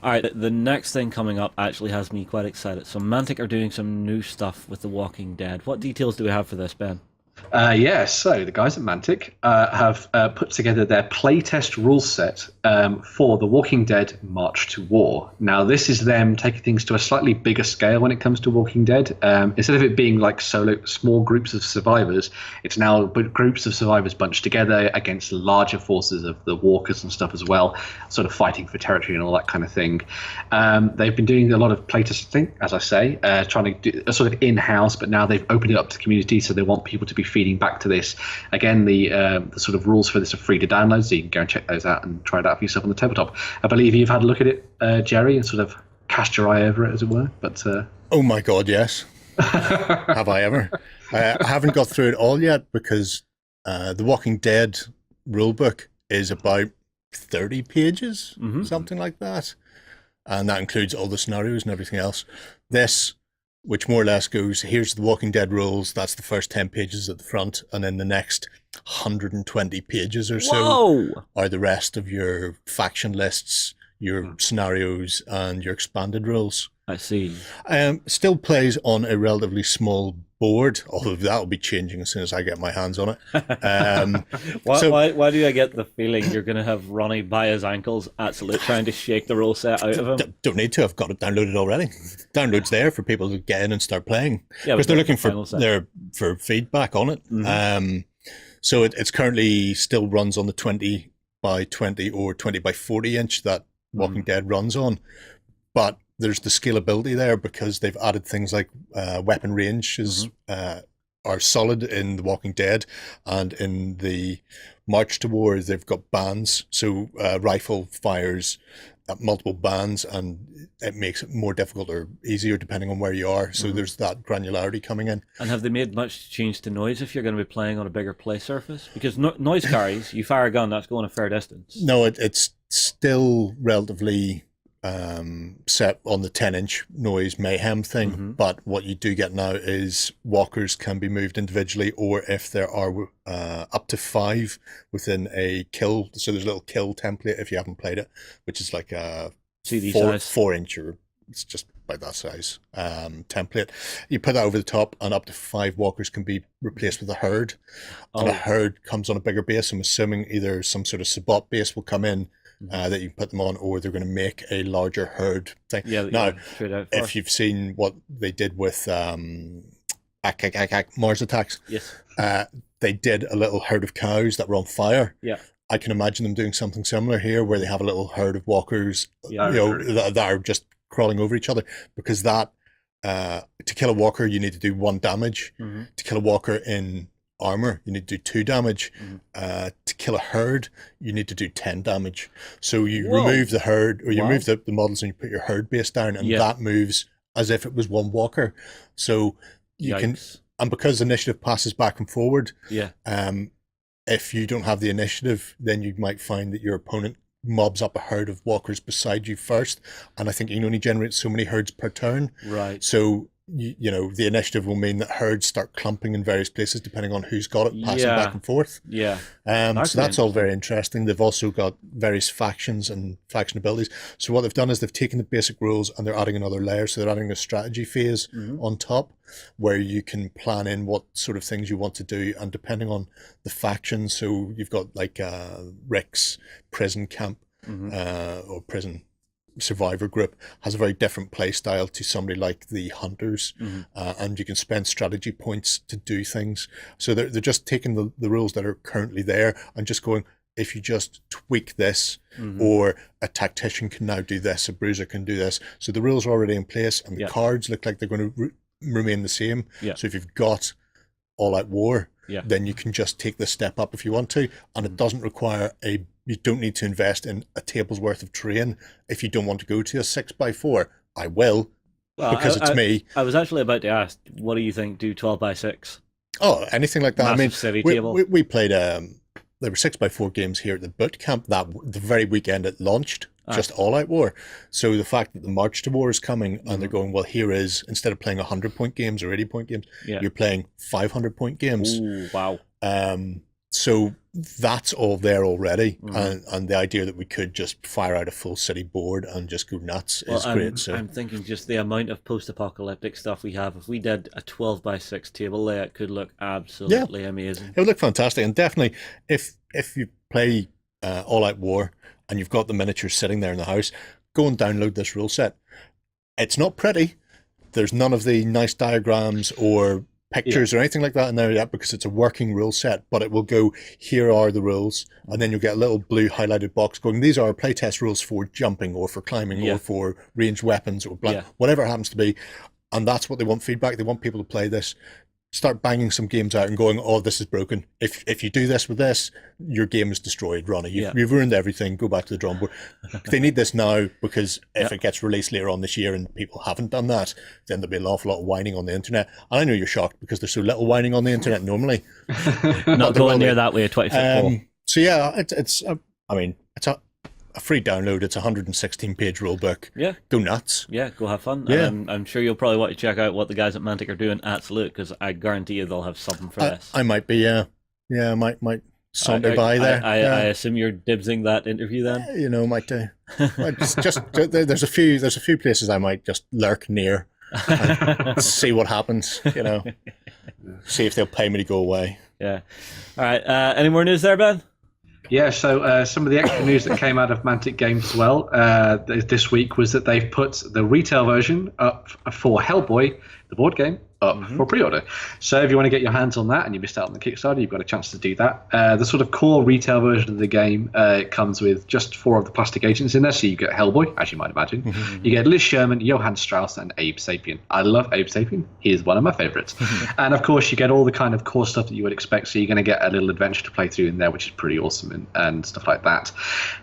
All right, the next thing coming up actually has me quite excited. So Mantic are doing some new stuff with The Walking Dead. What details do we have for this, Ben? Yeah, so the guys at Mantic have put together their playtest rule set for The Walking Dead March to War. Now, this is them taking things to a slightly bigger scale when it comes to Walking Dead. Instead of it being like solo, small groups of survivors, it's now groups of survivors bunched together against larger forces of the walkers and stuff as well, sort of fighting for territory and all that kind of thing. They've been doing a lot of playtesting, as I say, trying to do a sort of in-house, but now they've opened it up to the community, so they want people to be feeding back to this. Again, the sort of rules for this are free to download, so you can go and check those out and try it out for yourself on the tabletop. I believe you've had a look at it, Jerry, and sort of cast your eye over it, as it were. But Oh my God, yes. Have I ever? I haven't got through it all yet because the Walking Dead rulebook is about 30 pages, something like that. And that includes all the scenarios and everything else. This, which more or less goes, here's the Walking Dead rules, that's the first 10 pages at the front, and then the next 120 pages or so Whoa! are the rest of your faction lists, your scenarios, and your expanded rules. I see. Still plays on a relatively small board, although that'll be changing as soon as I get my hands on it. Why do I get the feeling you're going to have Ronnie by his ankles, absolute, trying to shake the rule set out of him? Don't need to. I've got it downloaded already. Download's there for people to get in and start playing Yeah, because they're looking final set. for feedback on it. So it's currently still runs on the 20 by 20 or 20 by 40 inch that Walking Dead runs on, but there's the scalability there because they've added things like weapon ranges are solid in The Walking Dead, and in the March to War they've got bands, so rifle fires at multiple bands and it makes it more difficult or easier depending on where you are, so there's that granularity coming in. And have they made much change to noise if you're going to be playing on a bigger play surface? Because noise carries, you fire a gun, that's going a fair distance. No, it's still relatively set on the 10-inch noise mayhem thing, but what you do get now is walkers can be moved individually, or if there are up to 5 within a kill, so there's a little kill template if you haven't played it, which is like a CD four, size. 4 inch, or it's just about that size template. You put that over the top and up to 5 walkers can be replaced with a herd, and a herd comes on a bigger base. I'm assuming either some sort of Sabot base will come in that you can put them on, or they're going to make a larger herd thing. Yeah, now, if you've seen what they did with Mars Attacks, yes, they did a little herd of cows that were on fire. Yeah, I can imagine them doing something similar here, where they have a little herd of walkers, that are just crawling over each other, because that to kill a walker you need to do 1 damage. To kill a walker in armor you need to do 2 damage. To kill a herd you need to do 10 damage. So you remove the herd, or you remove the models, and you put your herd base down, and that moves as if it was 1 walker. So you can, and because initiative passes back and forward, if you don't have the initiative, then you might find that your opponent mobs up a herd of walkers beside you first, and I think you can only generate so many herds per turn. Right. So you know, the initiative will mean that herds start clumping in various places depending on who's got it, passing back and forth. Yeah. So that's all very interesting. They've also got various factions and faction abilities. So what they've done is they've taken the basic rules and they're adding another layer. So they're adding a strategy phase on top, where you can plan in what sort of things you want to do, and depending on the faction. So you've got like Rick's prison camp or prison survivor group has a very different play style to somebody like the hunters, and you can spend strategy points to do things. So they're just taking the rules that are currently there and just going, if you just tweak this, or a tactician can now do this, a bruiser can do this. So the rules are already in place, and the cards look like they're going to remain the same. So if you've got All Out War, then you can just take the step up if you want to, and it doesn't require you don't need to invest in a table's worth of terrain. If you don't want to go to a 6x4, I will, because it's me. I was actually about to ask, what do you think? Do 12x6? Oh, anything like that. Massive I mean, city table. We played. There were 6x4 games here at the boot camp that the very weekend it launched. Just All Out War. So the fact that the March to War is coming, and they're going, well, here is, instead of playing 100-point games or 80-point games, you're playing 500-point games. Ooh, wow. So that's all there already, and the idea that we could just fire out a full city board and just go nuts is great. So I'm thinking just the amount of post-apocalyptic stuff we have. If we did a 12x6 table layout, it could look absolutely amazing. it would look fantastic, and definitely if you play All Out War and you've got the miniatures sitting there in the house, go and download this rule set. It's not pretty. There's none of the nice diagrams or pictures or anything like that in there yet, because it's a working rule set, but it will go, here are the rules, and then you'll get a little blue highlighted box going, these are playtest rules for jumping or for climbing or for ranged weapons or whatever it happens to be. And that's what they want feedback. They want people to play this, start banging some games out and going, oh, this is broken. If you do this with this, your game is destroyed, Ronnie. You've ruined everything. Go back to the drawing board. They need this now, because if it gets released later on this year and people haven't done that, then there'll be an awful lot of whining on the internet. And I know you're shocked because there's so little whining on the internet normally. Not going near that way, 20 So yeah, it's a free download. It's a 116-page rule book. Yeah. Go nuts. Yeah, go have fun. Yeah. I'm sure you'll probably want to check out what the guys at Mantic are doing at Salute, because I guarantee you they'll have something for this. I might be, yeah, I might saunter by there. I assume you're dibsing that interview then? Might do. just there's a few places I might just lurk near and see what happens, see if they'll pay me to go away. Yeah. All right. Any more news there, Ben? Yeah, so some of the extra news that came out of Mantic Games as well this week was that they've put the retail version up for Hellboy, the board game, up for pre-order. So if you want to get your hands on that and you missed out on the Kickstarter, you've got a chance to do that. The sort of core retail version of the game comes with just 4 of the plastic agents in there. So you get Hellboy, as you might imagine. You get Liz Sherman, Johann Strauss, and Abe Sapien. I love Abe Sapien. He is one of my favorites. And of course, you get all the kind of core stuff that you would expect. So you're going to get a little adventure to play through in there, which is pretty awesome and stuff like that.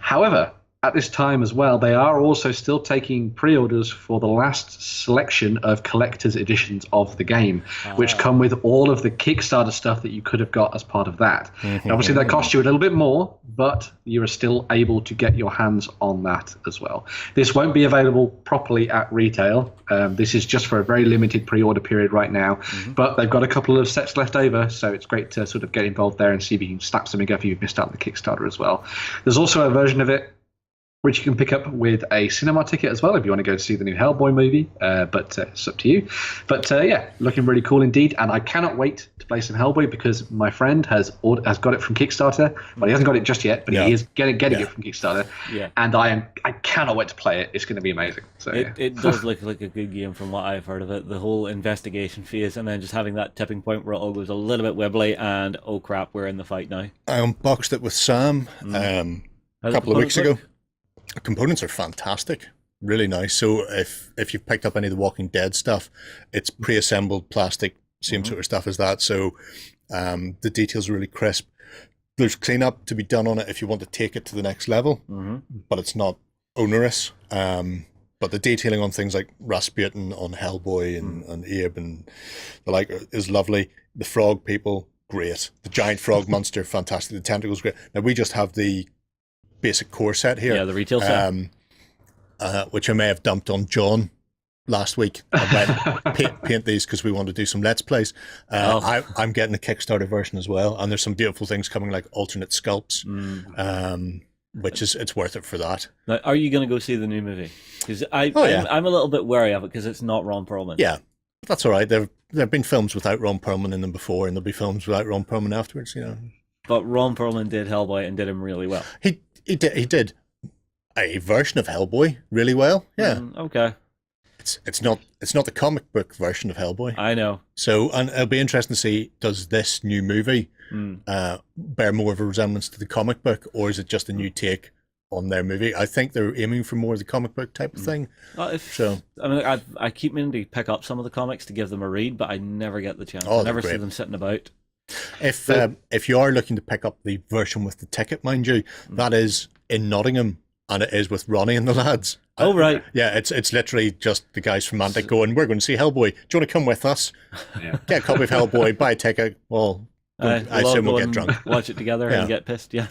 However, at this time as well, they are also still taking pre-orders for the last selection of collector's editions of the game, which come with all of the Kickstarter stuff that you could have got as part of that. Obviously, that costs you a little bit more, but you are still able to get your hands on that as well. This won't be available properly at retail. This is just for a very limited pre-order period right now, but they've got a couple of sets left over, so it's great to sort of get involved there and see if you can snap something up if you've missed out on the Kickstarter as well. There's also a version of it which you can pick up with a cinema ticket as well if you want to go see the new Hellboy movie, but it's up to you. But yeah, looking really cool indeed, and I cannot wait to play some Hellboy because my friend has got it from Kickstarter. Well, he hasn't got it just yet, but he is getting it from Kickstarter, and I cannot wait to play it. It's going to be amazing. So it does look like a good game from what I've heard of it. The whole investigation phase, and then just having that tipping point where it all goes a little bit wibbly, and oh crap, we're in the fight now. I unboxed it with Sam a couple of weeks ago. The components are fantastic, really nice. So if you've picked up any of the Walking Dead stuff, it's pre-assembled plastic, same sort of stuff as that. So the details are really crisp. There's cleanup to be done on it if you want to take it to the next level, but it's not onerous. But the detailing on things like Rasputin, on Hellboy and Abe and the like is lovely. The frog people, great. The giant frog monster, fantastic. The tentacles, great. Now we just have the basic core set here. Yeah, the retail set. Which I may have dumped on John last week. I went paint these because we want to do some Let's Plays. I'm getting the Kickstarter version as well, and there's some beautiful things coming like alternate sculpts, which is it's worth it for that. Now, are you going to go see the new movie? Because I'm a little bit wary of it because it's not Ron Perlman. Yeah, that's all right. There have been films without Ron Perlman in them before, and there'll be films without Ron Perlman afterwards. But Ron Perlman did Hellboy and did him really well. He did a version of Hellboy really well. Yeah. Okay. It's not the comic book version of Hellboy. I know. So, and it'll be interesting to see, does this new movie bear more of a resemblance to the comic book, or is it just a new take on their movie? I think they're aiming for more of the comic book type of thing. I keep meaning to pick up some of the comics to give them a read, but I never get the chance. I never see them sitting about. If you are looking to pick up the version with the ticket, mind you, that is in Nottingham, and it is with Ronnie and the lads. Oh right, yeah, it's literally just the guys from Mantic going, we're going to see Hellboy. Do you want to come with us? Yeah. Get a copy of Hellboy, buy a ticket. Well, I assume we'll get drunk. Watch it together and get pissed. Yeah.